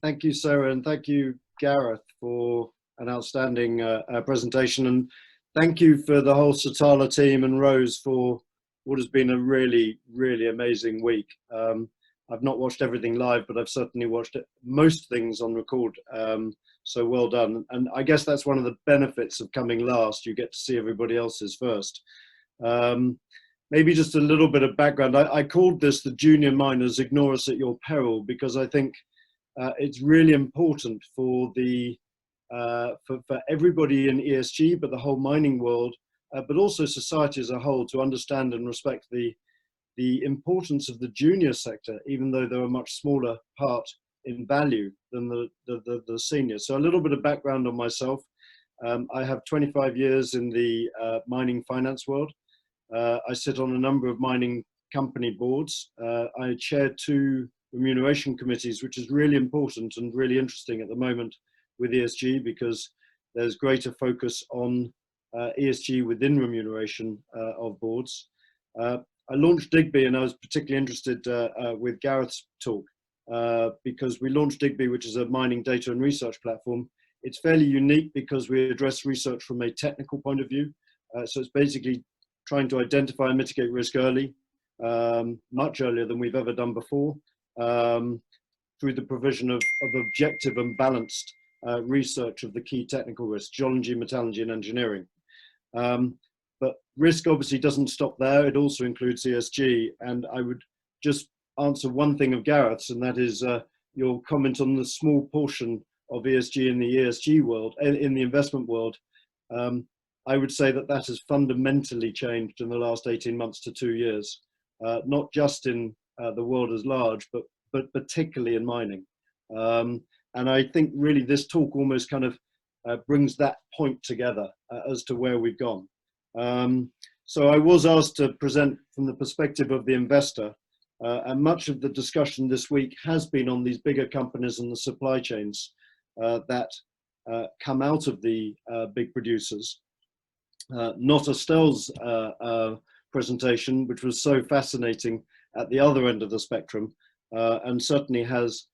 Thank you, Sarah, and thank you, Gareth, for an outstanding presentation. And thank you for the whole Satala team and Rose for what has been a really, really amazing week. I've not watched everything live, but I've certainly watched most things on record. So well done. And I guess that's one of the benefits of coming last. You get to see everybody else's first. Maybe just a little bit of background. I called this the Junior Miners Ignore Us at Your Peril, because I think it's really important for everybody in ESG, but the whole mining world, but also society as a whole, to understand and respect the importance of the junior sector, even though they're a much smaller part in value than the senior. So a little bit of background on myself. I have 25 years in the mining finance world. I sit on a number of mining company boards. I chair 2 remuneration committees, which is really important and really interesting at the moment with ESG, because there's greater focus on ESG within remuneration of boards. I launched Digby, and I was particularly interested with Gareth's talk, because we launched Digby, which is a mining data and research platform. It's fairly unique because we address research from a technical point of view. So it's basically trying to identify and mitigate risk early, much earlier than we've ever done before, through the provision of objective and balanced research of the key technical risks: geology, metallurgy, and engineering. But risk obviously doesn't stop there. It also includes ESG. And I would just answer one thing of Gareth's, and that is your comment on the small portion of ESG in the ESG world, in the investment world. I would say that that has fundamentally changed in the last 18 months to 2 years, not just in the world as large, but particularly in mining. And I think really this talk almost kind of brings that point together as to where we've gone. So I was asked to present from the perspective of the investor, and much of the discussion this week has been on these bigger companies and the supply chains that come out of the big producers. Not Estelle's presentation, which was so fascinating at the other end of the spectrum, and certainly has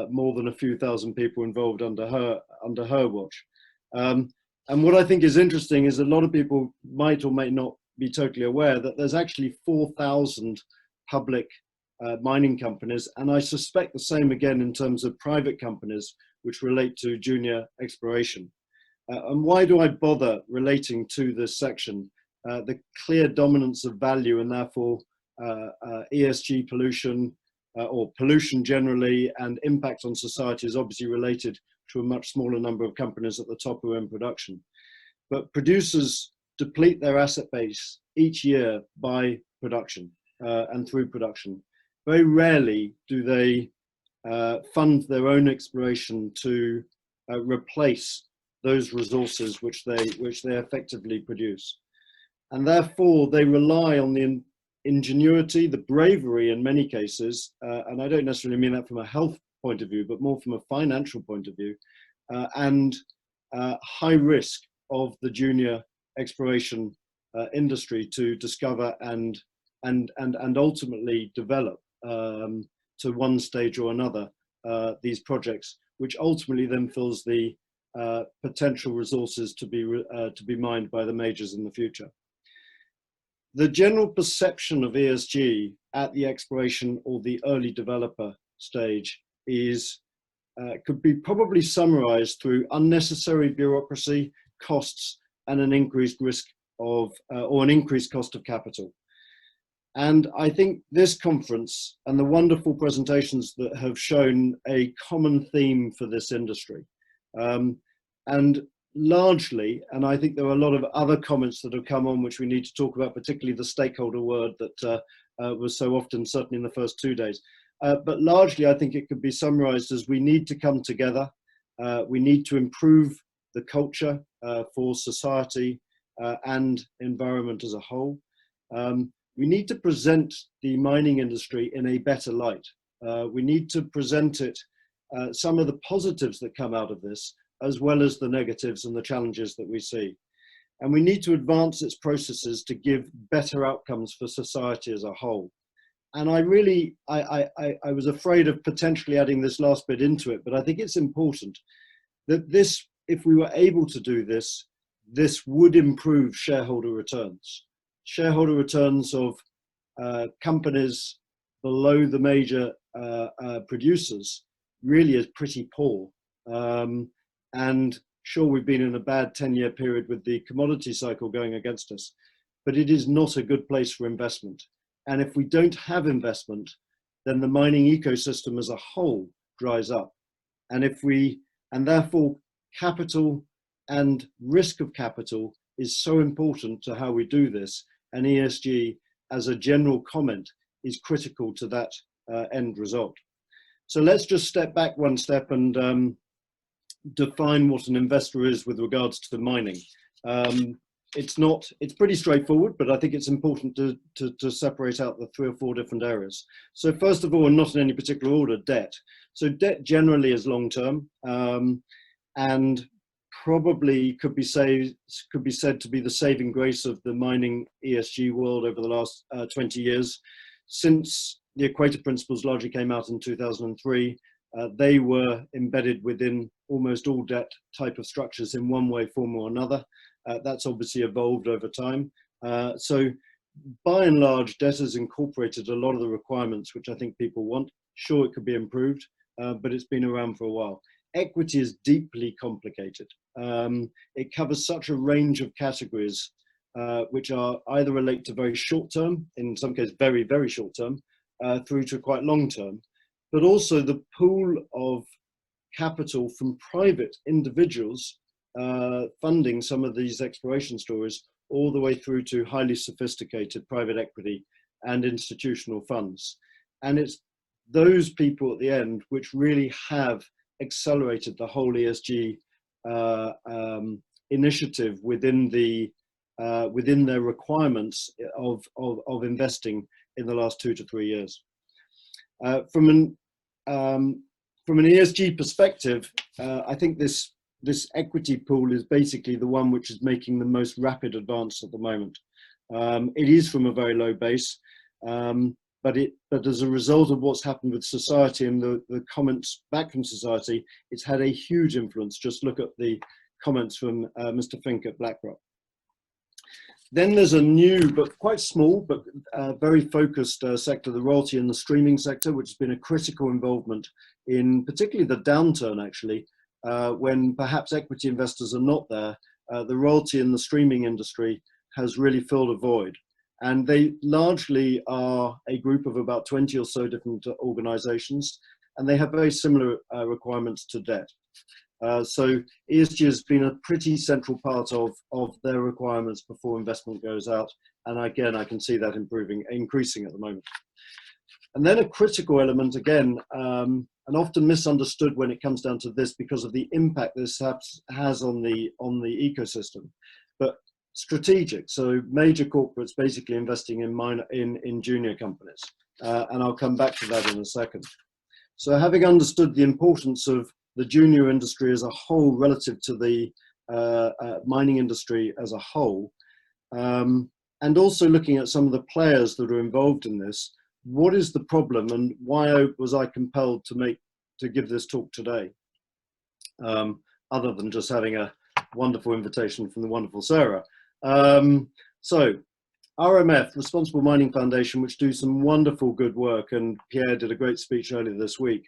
more than a few thousand people involved under her watch. And what I think is interesting is a lot of people might or may not be totally aware that there's actually 4,000 public mining companies, and I suspect the same again in terms of private companies which relate to junior exploration. And why do I bother relating to this section? The clear dominance of value, and therefore ESG pollution, or pollution generally, and impact on society is obviously related to a much smaller number of companies at the top who are in production. But producers deplete their asset base each year by production and through production. Very rarely do they fund their own exploration to replace those resources which they effectively produce. And therefore they rely on the ingenuity, the bravery in many cases, and I don't necessarily mean that from a health point of view, but more from a financial point of view, and high risk of the junior exploration industry to discover and ultimately develop to one stage or another these projects, which ultimately then fills the potential resources to be mined by the majors in the future. The general perception of ESG at the exploration or the early developer stage is could be probably summarized through unnecessary bureaucracy, costs, and an increased risk of or an increased cost of capital. And I think this conference and the wonderful presentations that have shown a common theme for this industry, and largely, and I think there are a lot of other comments that have come on which we need to talk about, particularly the stakeholder word that was so often, certainly in the first 2 days. But largely, I think it could be summarized as we need to come together. We need to improve the culture for society and environment as a whole. We need to present the mining industry in a better light. We need to present it, some of the positives that come out of this, as well as the negatives and the challenges that we see. And we need to advance its processes to give better outcomes for society as a whole. and I was afraid of potentially adding this last bit into it, but I think it's important that this, if we were able to do this, this would improve shareholder returns. Shareholder returns of companies below the major producers really is pretty poor. And sure, we've been in a bad 10-year period with the commodity cycle going against us, but it is not a good place for investment. And if we don't have investment, then the mining ecosystem as a whole dries up. And therefore capital and risk of capital is so important to how we do this. And ESG, as a general comment, is critical to that end result. So let's just step back one step and define what an investor is with regards to mining. It's pretty straightforward, but I think it's important to separate out the 3 or 4 different areas. So first of all, and not in any particular order, debt. So debt generally is long-term, and probably could be said to be the saving grace of the mining ESG world over the last 20 years. Since the Equator Principles largely came out in 2003, they were embedded within almost all debt type of structures in one way, form or another. That's obviously evolved over time. So by and large, debt has incorporated a lot of the requirements which I think people want. Sure, it could be improved, but it's been around for a while. Equity is deeply complicated. It covers such a range of categories which are either relate to very short term, in some cases very, very short term, through to quite long term, but also the pool of capital from private individuals funding some of these exploration stories, all the way through to highly sophisticated private equity and institutional funds. And it's those people at the end which really have accelerated the whole ESG initiative within their requirements of investing in the last 2 to 3 years. From an ESG perspective, I think this equity pool is basically the one which is making the most rapid advance at the moment. It is from a very low base, but as a result of what's happened with society and the comments back from society, it's had a huge influence. Just look at the comments from Mr. Fink at BlackRock. Then there's a new, but quite small, but very focused sector, the royalty and the streaming sector, which has been a critical involvement in particularly the downturn, actually, when perhaps equity investors are not there. The royalty and the streaming industry has really filled a void. And they largely are a group of about 20 or so different organizations, and they have very similar requirements to debt. So ESG has been a pretty central part of their requirements before investment goes out. And again, I can see that increasing at the moment. And then a critical element, again, and often misunderstood when it comes down to this because of the impact this has on the ecosystem, but strategic. So major corporates basically investing in junior companies. And I'll come back to that in a second. So having understood the importance of the junior industry as a whole relative to the mining industry as a whole, and also looking at some of the players that are involved in this, what is the problem and why was I compelled to give this talk today, other than just having a wonderful invitation from the wonderful Sarah. So RMF, Responsible Mining Foundation, which do some wonderful good work, and Pierre did a great speech earlier this week,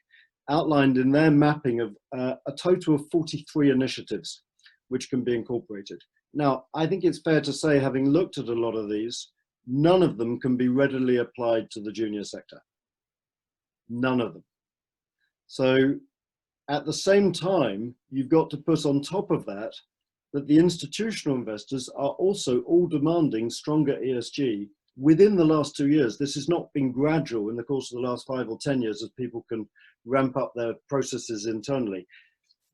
outlined in their mapping of a total of 43 initiatives which can be incorporated. Now, I think it's fair to say, having looked at a lot of these, none of them can be readily applied to the junior sector. None of them. So at the same time, you've got to put on top of that the institutional investors are also all demanding stronger ESG within the last 2 years. This has not been gradual in the course of the last 5 or 10 years as people can ramp up their processes internally.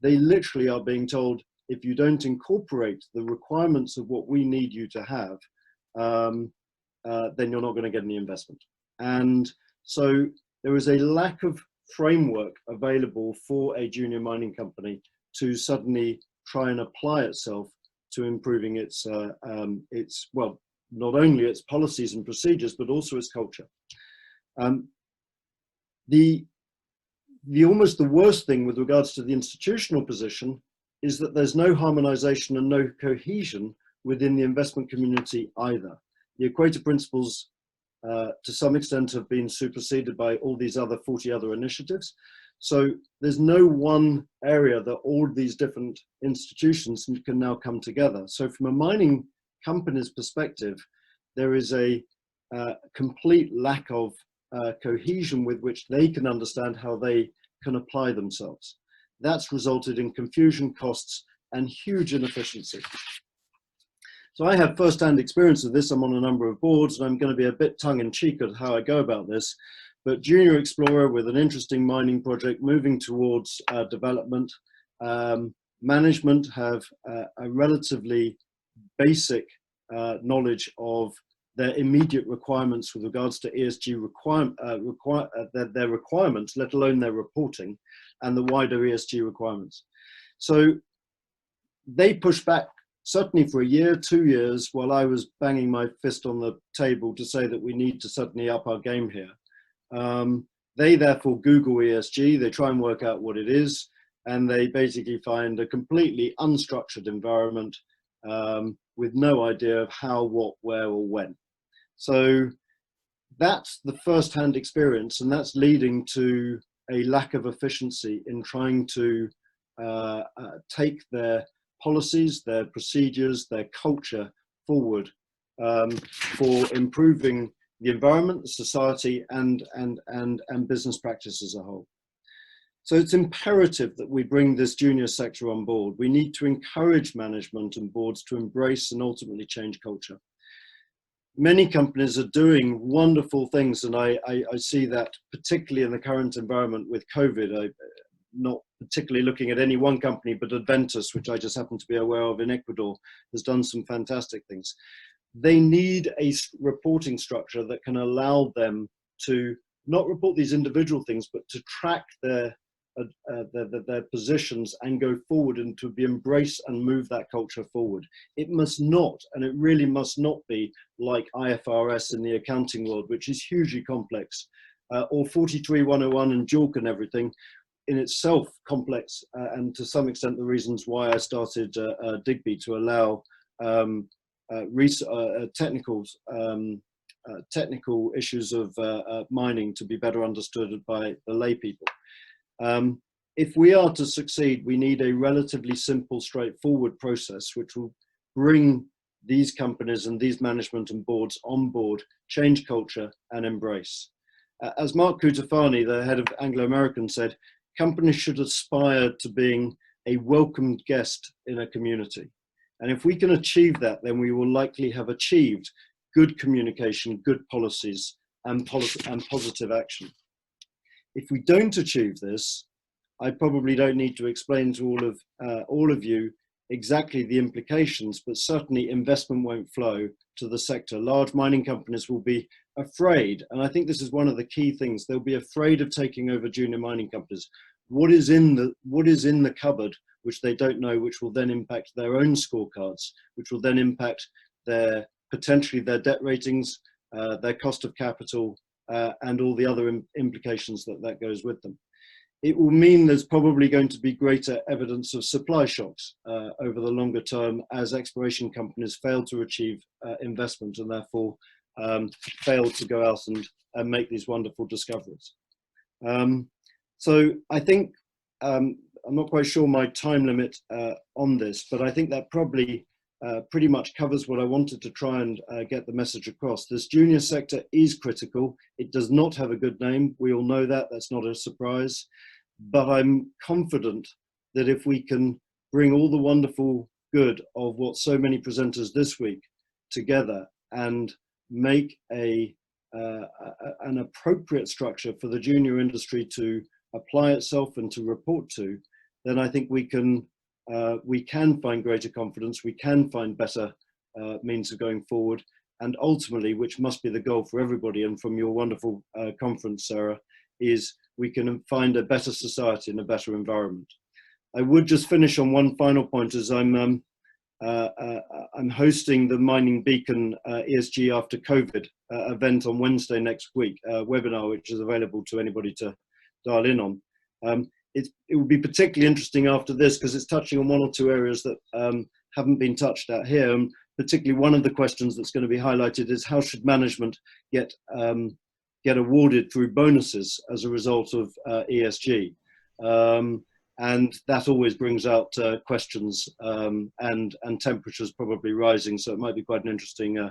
They literally are being told, if you don't incorporate the requirements of what we need you to have, then you're not going to get any investment. And so there is a lack of framework available for a junior mining company to suddenly try and apply itself to improving its well, not only its policies and procedures, but also its culture. Um, the almost the worst thing with regards to the institutional position is that there's no harmonization and no cohesion within the investment community either. The Equator Principles, to some extent, have been superseded by all these other 40 other initiatives. So there's no one area that all these different institutions can now come together. So from a mining company's perspective, there is a complete lack of cohesion with which they can understand how they can apply themselves. That's resulted in confusion, costs, and huge inefficiency. So I have first-hand experience of this. I'm on a number of boards, and I'm going to be a bit tongue-in-cheek at how I go about this. But junior explorer with an interesting mining project moving towards development. Management have a relatively basic knowledge of their immediate requirements with regards to ESG their requirements, let alone their reporting, and the wider ESG requirements. So they pushed back certainly for a year, 2 years, while I was banging my fist on the table to say that we need to certainly up our game here. They therefore Google ESG, they try and work out what it is, and they basically find a completely unstructured environment with no idea of how, what, where, or when. So that's the first-hand experience, and that's leading to a lack of efficiency in trying to take their policies, their procedures, their culture forward for improving the environment, society, and business practice as a whole. So it's imperative that we bring this junior sector on board. We need to encourage management and boards to embrace and ultimately change culture. Many companies are doing wonderful things, and I see that particularly in the current environment with COVID. I'm not particularly looking at any one company, but Adventus, which I just happen to be aware of in Ecuador, has done some fantastic things. They need a reporting structure that can allow them to not report these individual things, but to track their positions and go forward and to be embrace and move that culture forward. It must not, and it really must not be like IFRS in the accounting world, which is hugely complex, or 43101 and JORC and everything, in itself complex, and to some extent the reasons why I started Digby, to allow technical issues of mining to be better understood by the lay people. If we are to succeed, we need a relatively simple, straightforward process which will bring these companies and these management and boards on board, change culture, and embrace. As Mark Cutifani, the head of Anglo American, said, companies should aspire to being a welcomed guest in a community. And if we can achieve that, then we will likely have achieved good communication, good policies, and positive action. If we don't achieve this, I probably don't need to explain to all of you exactly the implications, but certainly investment won't flow to the sector. Large mining companies will be afraid, and I think this is one of the key things. They'll be afraid of taking over junior mining companies. What is in the cupboard, which they don't know, which will then impact their own scorecards, which will then impact potentially their debt ratings, their cost of capital, and all the other implications that goes with them. It will mean there's probably going to be greater evidence of supply shocks over the longer term as exploration companies fail to achieve investment and therefore fail to go out and make these wonderful discoveries. So I think, I'm not quite sure my time limit on this, but I think that probably pretty much covers what I wanted to try and get the message across. This junior sector is critical. It does not have a good name. We all know that. That's not a surprise. But I'm confident that if we can bring all the wonderful good of what so many presenters this week together and make an appropriate structure for the junior industry to apply itself and to report to, then I think we can find greater confidence, we can find better means of going forward, and ultimately, which must be the goal for everybody, and from your wonderful conference, Sarah, is we can find a better society and a better environment. I would just finish on one final point, as I'm hosting the Mining Beacon ESG After COVID event on Wednesday next week, a webinar which is available to anybody to dial in on. It will be particularly interesting after this because it's touching on one or two areas that haven't been touched at here. And particularly one of the questions that's going to be highlighted is how should management get awarded through bonuses as a result of ESG? And that always brings out questions and temperatures probably rising. So it might be quite an interesting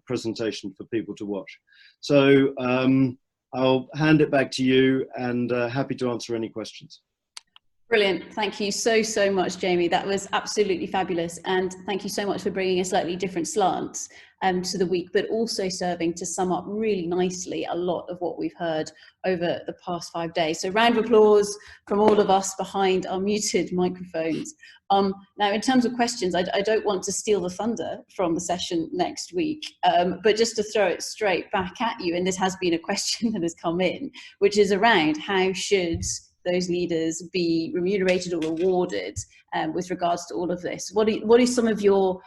presentation for people to watch. So I'll hand it back to you and happy to answer any questions. Brilliant. Thank you so much, Jamie. That was absolutely fabulous. And thank you so much for bringing a slightly different slant to the week, but also serving to sum up really nicely a lot of what we've heard over the past 5 days. So round of applause from all of us behind our muted microphones. Now, in terms of questions, I don't want to steal the thunder from the session next week, but just to throw it straight back at you, and this has been a question that has come in, which is around how should those leaders be remunerated or rewarded with regards to all of this? What is some of your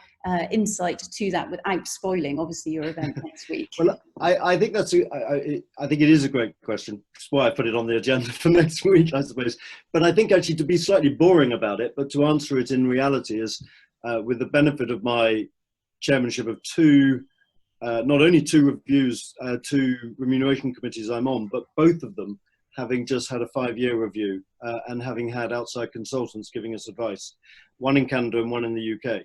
insight to that without spoiling, obviously, your event next week? Well, I think that's I think it is a great question. That's why I put it on the agenda for next week, I suppose. But I think actually to be slightly boring about it, but to answer it in reality is with the benefit of my chairmanship of not only two remuneration committees I'm on, but both of them having just had a 5-year review and having had outside consultants giving us advice, one in Canada and one in the UK.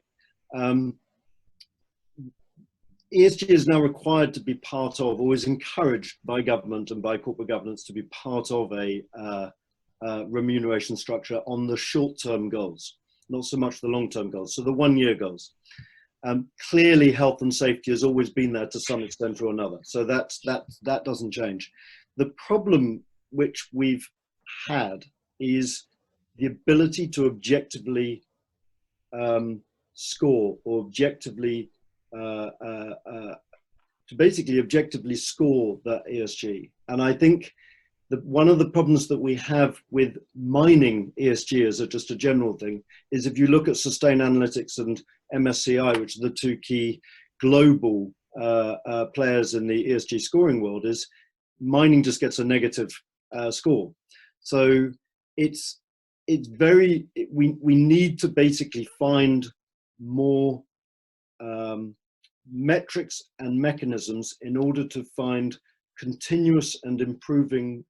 ESG is now required to be part of, or is encouraged by government and by corporate governance to be part of a remuneration structure on the short-term goals, not so much the long-term goals, so the 1-year goals. Clearly, health and safety has always been there to some extent or another, so that doesn't change. The problem which we've had is the ability to objectively score, or objectively to basically objectively score that ESG. And I think that one of the problems that we have with mining ESG as just a general thing is if you look at Sustainalytics and MSCI, which are the two key global players in the ESG scoring world, is mining just gets a negative score. So it's very, we need to basically find more metrics and mechanisms in order to find continuous and improving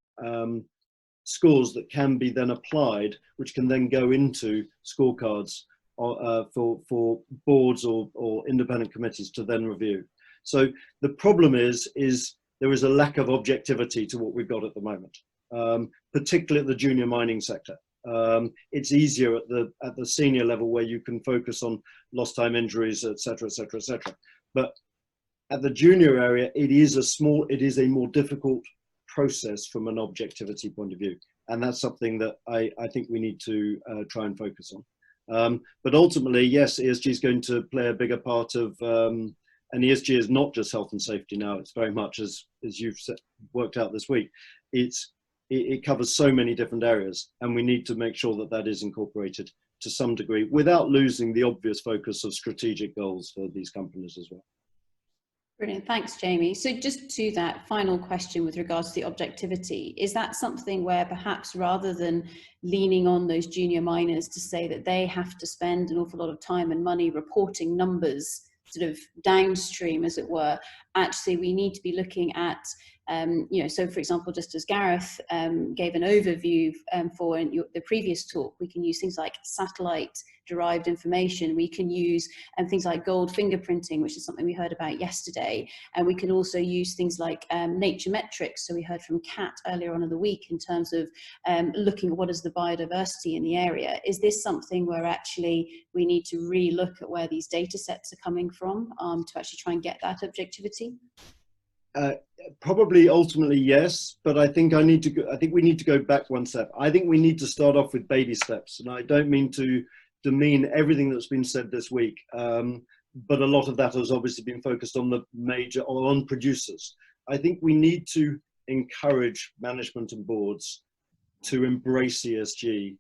scores that can be then applied, which can then go into scorecards for boards or independent committees to then review. So the problem is there is a lack of objectivity to what we've got at the moment, particularly at the junior mining sector. It's easier at the senior level where you can focus on lost time injuries, etc., etc., etc. But at the junior area, it is a more difficult process from an objectivity point of view, and that's something that I think we need to try and focus on. But ultimately, yes, ESG is going to play a bigger part of, and ESG is not just health and safety now. It's very much, as you've worked out this week, it covers so many different areas, and we need to make sure that that is incorporated to some degree without losing the obvious focus of strategic goals for these companies as well. Brilliant, thanks Jamie. So just to that final question with regards to the objectivity, is that something where perhaps rather than leaning on those junior miners to say that they have to spend an awful lot of time and money reporting numbers sort of downstream, as it were, actually we need to be looking at, so for example, just as Gareth gave an overview for the previous talk, we can use things like satellite derived information. We can use things like gold fingerprinting, which is something we heard about yesterday. And we can also use things like nature metrics. So we heard from Kat earlier on in the week in terms of looking at what is the biodiversity in the area. Is this something where actually we need to re-look at where these data sets are coming from to actually try and get that objectivity? Probably ultimately yes, but I think we need to go back one step. I think we need to start off with baby steps, and I don't mean to demean everything that's been said this week, but a lot of that has obviously been focused on the major, or on producers. I think we need to encourage management and boards to embrace ESG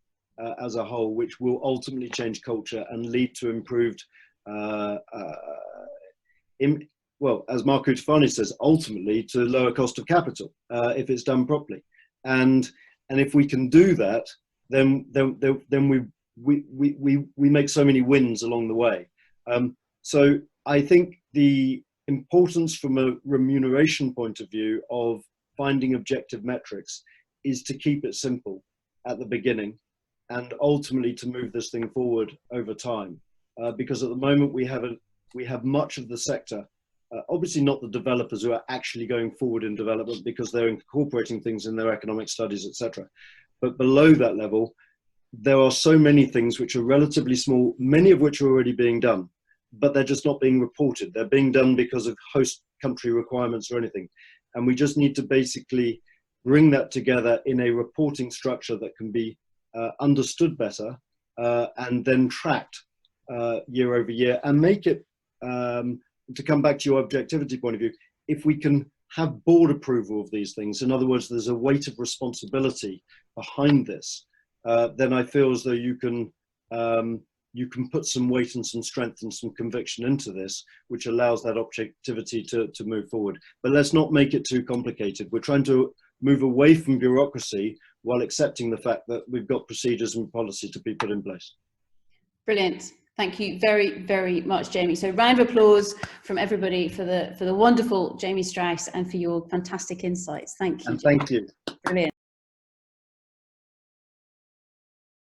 as a whole, which will ultimately change culture and lead to improved well, as Mark Cutifani says, ultimately to lower cost of capital if it's done properly. And if we can do that, then we make so many wins along the way. So I think the importance from a remuneration point of view of finding objective metrics is to keep it simple at the beginning and ultimately to move this thing forward over time. Because at the moment we have much of the sector, obviously not the developers who are actually going forward in development because they're incorporating things in their economic studies, etc. But below that level, there are so many things which are relatively small, many of which are already being done, but they're just not being reported. They're being done because of host country requirements or anything. And we just need to basically bring that together in a reporting structure that can be understood better and then tracked year over year, and make it, to come back to your objectivity point of view, if we can have board approval of these things, in other words, there's a weight of responsibility behind this, then I feel as though you can put some weight and some strength and some conviction into this, which allows that objectivity to move forward. But let's not make it too complicated. We're trying to move away from bureaucracy while accepting the fact that we've got procedures and policy to be put in place. Brilliant. Thank you very, very much, Jamie. So round of applause from everybody for the wonderful Jamie Strauss and for your fantastic insights. Thank you. And thank you. Brilliant.